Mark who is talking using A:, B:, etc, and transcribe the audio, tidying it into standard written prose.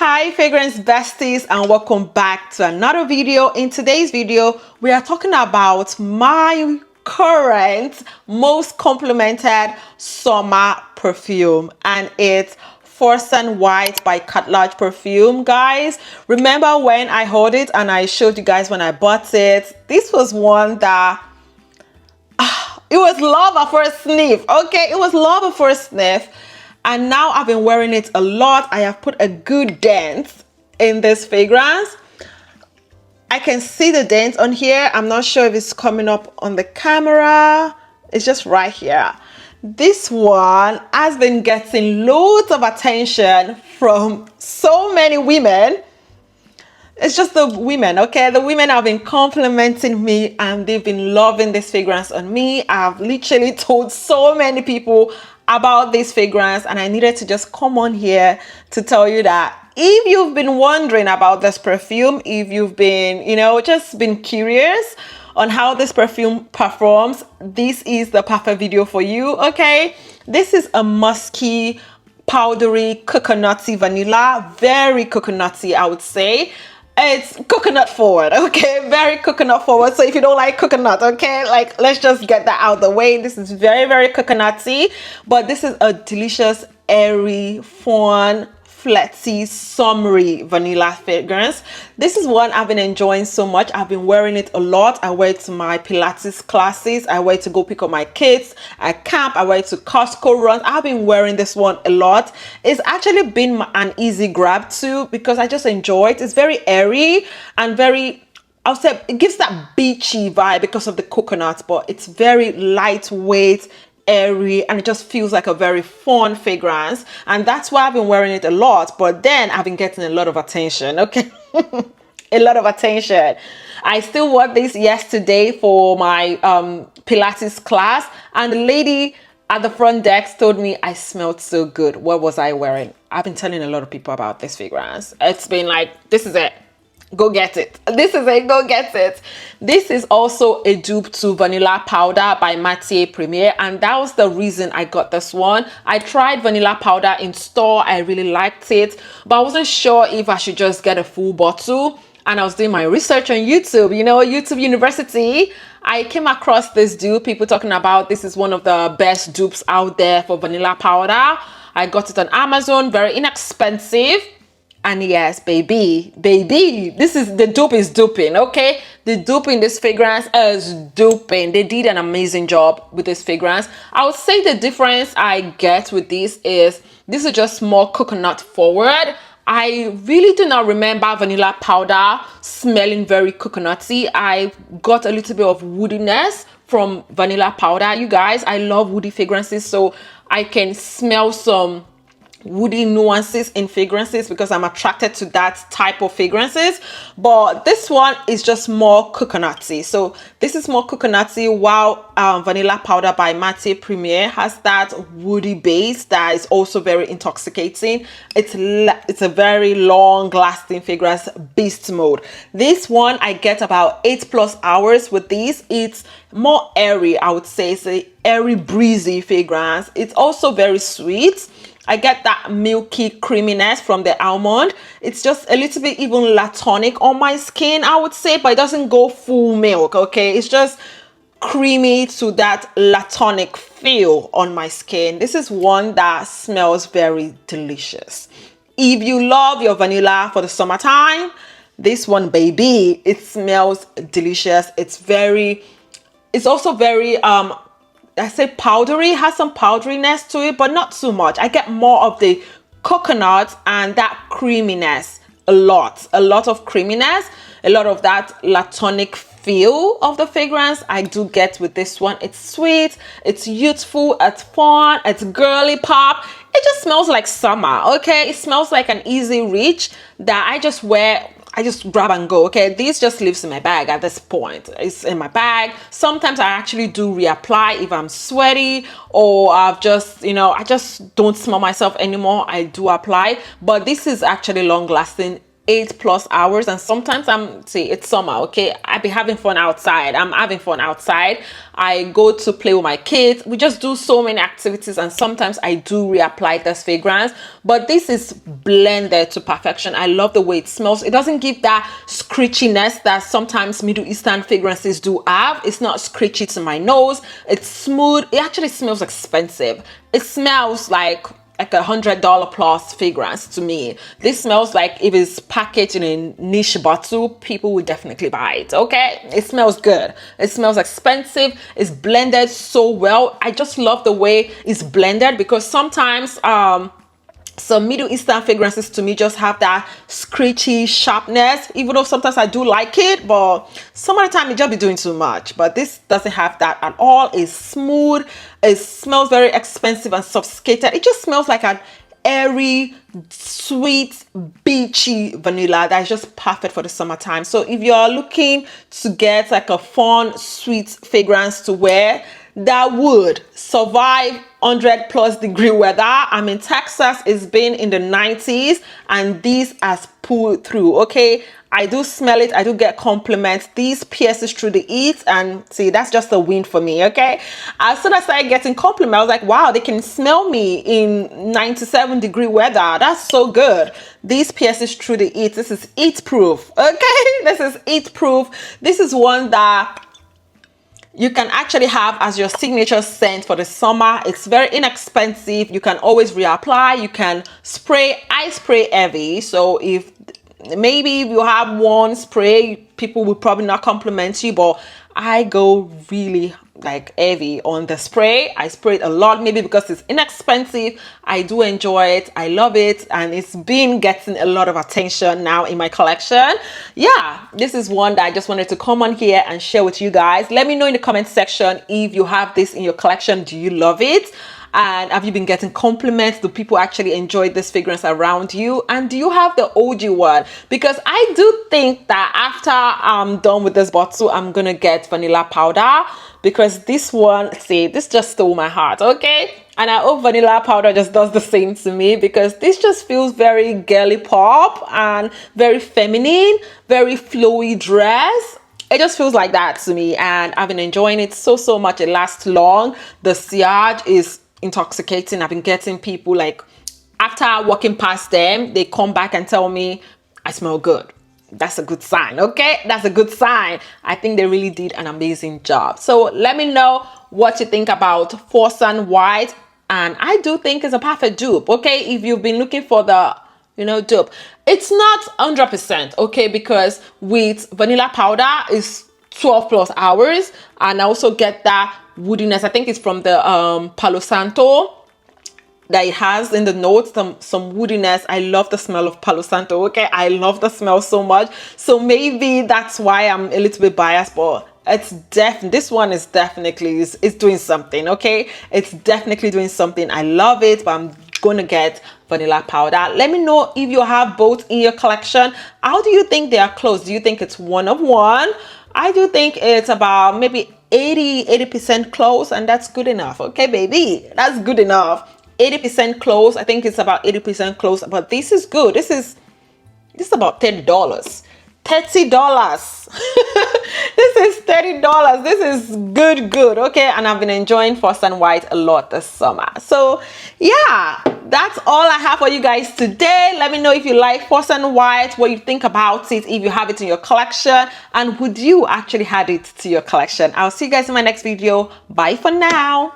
A: Hi fragrance besties, and welcome back to another video. In today's video we are talking about my current most complimented summer perfume, and it's Fursan White by KHADLAJ perfume. Guys, remember when I held it and I showed you guys when I bought it? This was one that it was love at first sniff. Okay, it was love at first sniff. And now I've been wearing it a lot. I have put a good dent in this fragrance. I can see the dent on here. I'm not sure if it's coming up on the camera. It's just right here. This one has been getting loads of attention from so many women. It's just the women, okay? The women have been complimenting me and they've been loving this fragrance on me. I've literally told so many people about this fragrance, and I needed to just come on here to tell you that if you've been wondering about this perfume, if you've been, just been curious on how this perfume performs, this is the perfect video for you, okay? This is a musky, powdery, coconutty vanilla, very coconutty, I would say. It's coconut forward, okay? Very coconut forward. So if you don't like coconut, okay, like, let's just get that out of the way. This is very, very coconutty, but this is a delicious, airy, fun, flirty, summery vanilla fragrance. This is one I've been enjoying so much. I've been wearing it a lot. I wear it to my Pilates classes. I wear it to go pick up my kids at camp. I wear it to Costco runs. I've been wearing this one a lot. It's actually been an easy grab too, because I just enjoy it. It's very airy and very, I'll say, it gives that beachy vibe because of the coconut, but it's very lightweight, airy, and it just feels like a very fun fragrance, and that's why I've been wearing it a lot. But then I've been getting a lot of attention, okay? A lot of attention. I still wore this yesterday for my Pilates class, and the lady at the front desk told me I smelled so good. What was I wearing? I've been telling a lot of people about this fragrance. It's been like, this is it. Go get it. This is it. Go get it. This is also a dupe to Vanilla Powder by Matiere Premiere, and that was the reason I got this one. I tried Vanilla Powder in store. I really liked it, but I wasn't sure if I should just get a full bottle. And I was doing my research on YouTube, YouTube University. I came across this dupe, people talking about this is one of the best dupes out there for Vanilla Powder. I got it on Amazon, very inexpensive. And yes, baby, this is, the dupe is duping, okay? The dupe in this fragrance is duping. They did an amazing job with this fragrance. I would say the difference I get with this is just more coconut forward. I really do not remember Vanilla Powder smelling very coconutty. I got a little bit of woodiness from Vanilla Powder. You guys, I love woody fragrances, so I can smell some woody nuances in fragrances because I'm attracted to that type of fragrances. But this one is just more coconutty. So this is more coconutty, while Vanilla Powder by Matiere Premiere has that woody base that is also very intoxicating. It's a very long lasting fragrance, beast mode. This one I get about 8+ hours with this. It's more airy, I would say. It's a airy, breezy fragrance. It's also very sweet. I get that milky creaminess from the almond. It's just a little bit even latonic on my skin, I would say, but it doesn't go full milk, okay? It's just creamy to that latonic feel on my skin. This is one that smells very delicious. If you love your vanilla for the summertime, this one, baby, it smells delicious. It's also very I say powdery, has some powderiness to it, but not too much. I get more of the coconut and that creaminess, a lot of creaminess, a lot of that latonic feel of the fragrance I do get with this one. It's sweet, it's youthful, it's fun, it's girly pop. It just smells like summer, okay? It smells like an easy reach that I just wear. I just grab and go, okay? This just lives in my bag at this point. It's in my bag. Sometimes I actually do reapply if I'm sweaty or I've just, I just don't smell myself anymore. I do apply, but this is actually long lasting. 8+ hours, and sometimes it's summer, okay, I be having fun outside. I'm having fun outside. I go to play with my kids. We just do so many activities, and sometimes I do reapply this fragrance, but this is blended to perfection. I love the way it smells. It doesn't give that screechiness that sometimes Middle Eastern fragrances do have. It's not screechy to my nose. It's smooth. It actually smells expensive. It smells like $100 plus fragrance to me. This smells like if it's packaged in a niche bottle, people would definitely buy it. Okay, it smells good. It smells expensive. It's blended so well. I just love the way it's blended, because sometimes some Middle Eastern fragrances to me just have that screechy sharpness, even though sometimes I do like it, but some of the time it just be doing too much. But this doesn't have that at all. It's smooth. It smells very expensive and sophisticated. It just smells like an airy, sweet, beachy vanilla that is just perfect for the summertime. So if you're looking to get like a fun, sweet fragrance to wear that would survive 100+ degree weather. I'm in Texas. It's been in the 90s, and this has pulled through. Okay, I do smell it. I do get compliments. These pierces through the heat, and see, that's just a win for me. Okay, as soon as I started getting compliments, I was like, wow, they can smell me in 97-degree weather. That's so good. These pierces through the heat. This is heat proof. Okay, this is heat proof. This is one that you can actually have as your signature scent for the summer. It's very inexpensive. You can always reapply. You can spray. I spray heavy, so if maybe you have one spray, people will probably not compliment you, but I go really like heavy on the spray. I spray it a lot, maybe because it's inexpensive. I do enjoy it. I love it, and it's been getting a lot of attention now in my collection. Yeah, this is one that I just wanted to come on here and share with you guys. Let me know in the comment section if you have this in your collection. Do you love it? And have you been getting compliments? Do people actually enjoy this fragrance around you? And do you have the OG one? Because I do think that after I'm done with this bottle, I'm gonna get vanilla powder, because this one, see, this just stole my heart. Okay, and I hope vanilla powder just does the same to me, because this just feels very girly pop and very feminine, very flowy dress. It just feels like that to me, and I've been enjoying it so much. It lasts long. The sillage is intoxicating. I've been getting people, like, after walking past them, they come back and tell me I smell good. That's a good sign. Okay, that's a good sign. I think they really did an amazing job. So let me know what you think about Fursan White, and I do think it's a perfect dupe. Okay, if you've been looking for the dupe, it's not 100%, okay, because with vanilla powder is 12+ hours, and I also get that woodiness. I think it's from the Palo Santo that it has in the notes, some woodiness. I love the smell of Palo Santo. Okay, I love the smell so much, so maybe that's why I'm a little bit biased, but this one is definitely is doing something. Okay, it's definitely doing something. I love it, but I'm gonna get vanilla powder. Let me know if you have both in your collection. How do you think they are close? Do you think it's one of one? I do think it's about maybe 80% close, and that's good enough. Okay, baby, that's good enough. 80% close. I think it's about 80% close, but this is good. This is about $30. $30. This is $30. This is good. Okay, and I've been enjoying Fursan White a lot this summer. So yeah, that's all I have for you guys today. Let me know if you like Fursan White, what you think about it, if you have it in your collection, and would you actually add it to your collection. I'll see you guys in my next video. Bye for now.